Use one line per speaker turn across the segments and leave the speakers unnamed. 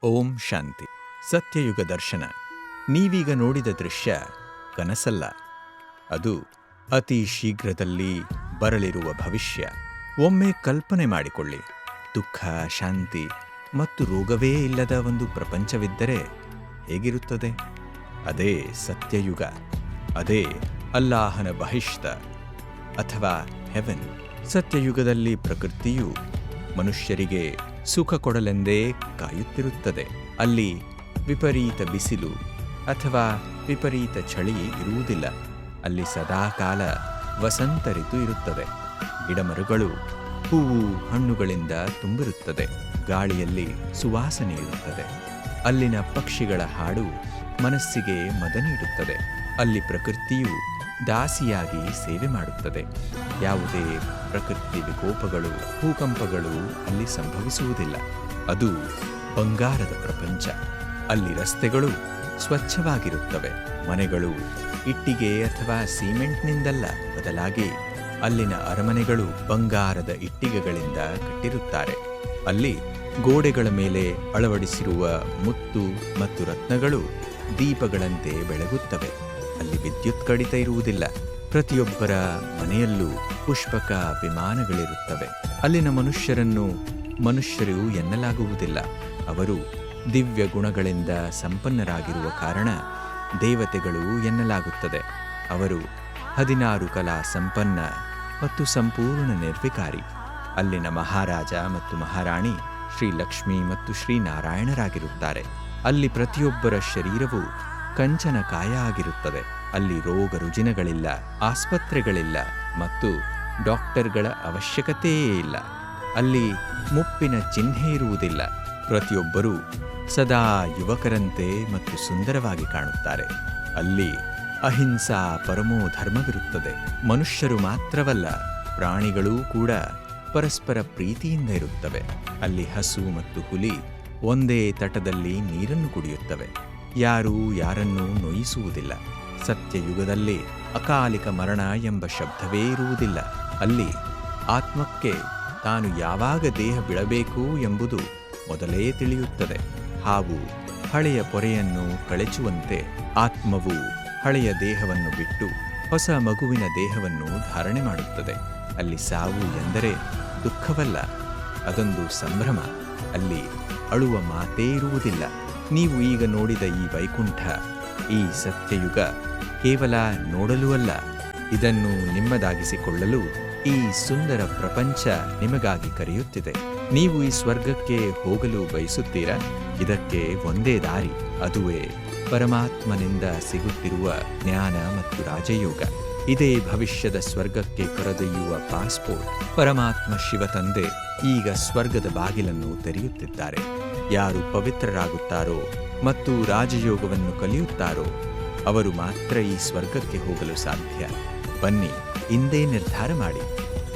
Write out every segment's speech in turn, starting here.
ಓಂ ಶಾಂತಿ. ಸತ್ಯಯುಗ ದರ್ಶನ. ನೀವೀಗ ನೋಡಿದ ದೃಶ್ಯ ಕನಸಲ್ಲ, ಅದು ಅತಿ ಶೀಘ್ರದಲ್ಲಿ ಬರಲಿರುವ ಭವಿಷ್ಯ. ಒಮ್ಮೆ ಕಲ್ಪನೆ ಮಾಡಿಕೊಳ್ಳಿ, ದುಃಖ, ಶಾಂತಿ ಮತ್ತು ರೋಗವೇ ಇಲ್ಲದ ಒಂದು ಪ್ರಪಂಚವಿದ್ದರೆ ಹೇಗಿರುತ್ತದೆ? ಅದೇ ಸತ್ಯಯುಗ, ಅದೇ ಅಲ್ಲಾಹನ ಬಹಿಷ್ತ ಅಥವಾ ಹೆವೆನ್. ಸತ್ಯಯುಗದಲ್ಲಿ ಪ್ರಕೃತಿಯು ಮನುಷ್ಯರಿಗೆ ಸುಖ ಕೊಡಲೆಂದೇ ಕಾಯುತ್ತಿರುತ್ತದೆ. ಅಲ್ಲಿ ವಿಪರೀತ ಬಿಸಿಲು ಅಥವಾ ವಿಪರೀತ ಚಳಿ ಇರುವುದಿಲ್ಲ. ಅಲ್ಲಿ ಸದಾಕಾಲ ವಸಂತ ಋತು ಇರುತ್ತದೆ. ಗಿಡಮರಗಳು ಹೂವು ಹಣ್ಣುಗಳಿಂದ ತುಂಬಿರುತ್ತದೆ. ಗಾಳಿಯಲ್ಲಿ ಸುವಾಸನೆ ಇರುತ್ತದೆ. ಅಲ್ಲಿನ ಪಕ್ಷಿಗಳ ಹಾಡು ಮನಸ್ಸಿಗೆ ಮದ ನೀಡುತ್ತದೆ. ಅಲ್ಲಿ ಪ್ರಕೃತಿಯು ದಾಸಿಯಾಗಿ ಸೇವೆ ಮಾಡುತ್ತದೆ. ಯಾವುದೇ ಪ್ರಕೃತಿ ವಿಕೋಪಗಳು, ಭೂಕಂಪಗಳು ಅಲ್ಲಿ ಸಂಭವಿಸುವುದಿಲ್ಲ. ಅದು ಬಂಗಾರದ ಪ್ರಪಂಚ. ಅಲ್ಲಿ ರಸ್ತೆಗಳು ಸ್ವಚ್ಛವಾಗಿರುತ್ತವೆ. ಮನೆಗಳು ಇಟ್ಟಿಗೆ ಅಥವಾ ಸಿಮೆಂಟ್ನಿಂದಲ್ಲ, ಬದಲಾಗಿ ಅಲ್ಲಿನ ಅರಮನೆಗಳು ಬಂಗಾರದ ಇಟ್ಟಿಗೆಗಳಿಂದ ಕಟ್ಟಿರುತ್ತಾರೆ. ಅಲ್ಲಿ ಗೋಡೆಗಳ ಮೇಲೆ ಅಳವಡಿಸಿರುವ ಮುತ್ತು ಮತ್ತು ರತ್ನಗಳು ದೀಪಗಳಂತೆ ಬೆಳಗುತ್ತವೆ. ಅಲ್ಲಿ ವಿದ್ಯುತ್ ಕಡಿತ ಇರುವುದಿಲ್ಲ. ಪ್ರತಿಯೊಬ್ಬರ ಮನೆಯಲ್ಲೂ ಪುಷ್ಪಕ ವಿಮಾನಗಳಿರುತ್ತವೆ. ಅಲ್ಲಿನ ಮನುಷ್ಯರನ್ನು ಮನುಷ್ಯರು ಎನ್ನಲಾಗುವುದಿಲ್ಲ. ಅವರು ದಿವ್ಯ ಗುಣಗಳಿಂದ ಸಂಪನ್ನರಾಗಿರುವ ಕಾರಣ ದೇವತೆಗಳು ಎನ್ನಲಾಗುತ್ತದೆ. ಅವರು 16 ಕಲಾ ಸಂಪನ್ನ ಮತ್ತು ಸಂಪೂರ್ಣ ನಿರ್ವಿಕಾರಿ. ಅಲ್ಲಿನ ಮಹಾರಾಜ ಮತ್ತು ಮಹಾರಾಣಿ ಶ್ರೀ ಲಕ್ಷ್ಮಿ ಮತ್ತು ಶ್ರೀನಾರಾಯಣರಾಗಿರುತ್ತಾರೆ. ಅಲ್ಲಿ ಪ್ರತಿಯೊಬ್ಬರ ಶರೀರವು ಕಂಚನ ಕಾಯ ಆಗಿರುತ್ತದೆ. ಅಲ್ಲಿ ರೋಗ ರುಜಿನಗಳಿಲ್ಲ, ಆಸ್ಪತ್ರೆಗಳಿಲ್ಲ ಮತ್ತು ಡಾಕ್ಟರ್ಗಳ ಅವಶ್ಯಕತೆಯೇ ಇಲ್ಲ. ಅಲ್ಲಿ ಮುಪ್ಪಿನ ಚಿಹ್ನೆ ಇರುವುದಿಲ್ಲ. ಪ್ರತಿಯೊಬ್ಬರೂ ಸದಾ ಯುವಕರಂತೆ ಮತ್ತು ಸುಂದರವಾಗಿ ಕಾಣುತ್ತಾರೆ. ಅಲ್ಲಿ ಅಹಿಂಸಾ ಪರಮೋ ಧರ್ಮವಿರುತ್ತದೆ. ಮನುಷ್ಯರು ಮಾತ್ರವಲ್ಲ, ಪ್ರಾಣಿಗಳೂ ಕೂಡ ಪರಸ್ಪರ ಪ್ರೀತಿಯಿಂದ ಇರುತ್ತವೆ. ಅಲ್ಲಿ ಹಸು ಮತ್ತು ಹುಲಿ ಒಂದೇ ತಟದಲ್ಲಿ ನೀರನ್ನು ಕುಡಿಯುತ್ತವೆ. ಯಾರೂ ಯಾರನ್ನೂ ನೋಯಿಸುವುದಿಲ್ಲ. ಸತ್ಯಯುಗದಲ್ಲಿ ಅಕಾಲಿಕ ಮರಣ ಎಂಬ ಶಬ್ದವೇ ಇರುವುದಿಲ್ಲ. ಅಲ್ಲಿ ಆತ್ಮಕ್ಕೆ ತಾನು ಯಾವಾಗ ದೇಹ ಬಿಡಬೇಕು ಎಂಬುದು ಮೊದಲೇ ತಿಳಿಯುತ್ತದೆ. ಹಾವು ಹಳೆಯ ಪೊರೆಯನ್ನು ಕಳಚುವಂತೆ ಆತ್ಮವು ಹಳೆಯ ದೇಹವನ್ನು ಬಿಟ್ಟು ಹೊಸ ಮಗುವಿನ ದೇಹವನ್ನು ಧಾರಣೆ ಮಾಡುತ್ತದೆ. ಅಲ್ಲಿ ಸಾವು ಎಂದರೆ ದುಃಖವಲ್ಲ, ಅದೊಂದು ಸಂಭ್ರಮ. ಅಲ್ಲಿ ಅಳುವ ಮಾತೇ ಇರುವುದಿಲ್ಲ. ನೀವು ಈಗ ನೋಡಿದ ಈ ವೈಕುಂಠ, ಈ ಸತ್ಯಯುಗ ಕೇವಲ ನೋಡಲು ಅಲ್ಲ, ಇದನ್ನು ನಿಮ್ಮದಾಗಿಸಿಕೊಳ್ಳಲು ಈ ಸುಂದರ ಪ್ರಪಂಚ ನಿಮಗಾಗಿ ಕರೆಯುತ್ತಿದೆ. ನೀವು ಈ ಸ್ವರ್ಗಕ್ಕೆ ಹೋಗಲು ಬಯಸುತ್ತೀರಾ? ಇದಕ್ಕೆ ಒಂದೇ ದಾರಿ, ಅದುವೇ ಪರಮಾತ್ಮನಿಂದ ಸಿಗುತ್ತಿರುವ ಜ್ಞಾನ ಮತ್ತು ರಾಜಯೋಗ. ಇದೇ ಭವಿಷ್ಯದ ಸ್ವರ್ಗಕ್ಕೆ ಕರೆದೊಯ್ಯುವ ಪಾಸ್ಪೋರ್ಟ್. ಪರಮಾತ್ಮ ಶಿವ ತಂದೆ ಈಗ ಸ್ವರ್ಗದ ಬಾಗಿಲನ್ನು ತೆರೆಯುತ್ತಿದ್ದಾರೆ. ಯಾರು ಪವಿತ್ರರಾಗುತ್ತಾರೋ ಮತ್ತು ರಾಜಯೋಗವನ್ನು ಕಲಿಯುತ್ತಾರೋ ಅವರು ಮಾತ್ರ ಈ ಸ್ವರ್ಗಕ್ಕೆ ಹೋಗಲು ಸಾಧ್ಯ. ಬನ್ನಿ, ಇಂದೇ ನಿರ್ಧಾರ ಮಾಡಿ.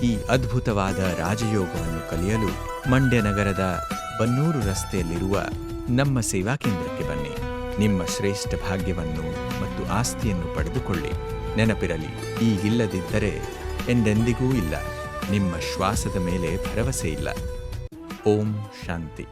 ಈ ಅದ್ಭುತವಾದ ರಾಜಯೋಗವನ್ನು ಕಲಿಯಲು ಮಂಡ್ಯ ನಗರದ ಬನ್ನೂರು ರಸ್ತೆಯಲ್ಲಿರುವ ನಮ್ಮ ಸೇವಾ ಕೇಂದ್ರಕ್ಕೆ ಬನ್ನಿ. ನಿಮ್ಮ ಶ್ರೇಷ್ಠ ಭಾಗ್ಯವನ್ನು ಮತ್ತು ಆಸ್ತಿಯನ್ನು ಪಡೆದುಕೊಳ್ಳಿ. ನೆನಪಿರಲಿ, ಈಗಿಲ್ಲದಿದ್ದರೆ ಎಂದೆಂದಿಗೂ ಇಲ್ಲ. ನಿಮ್ಮ ಶ್ವಾಸದ ಮೇಲೆ ಭರವಸೆ ಇಲ್ಲ. ಓಂ ಶಾಂತಿ.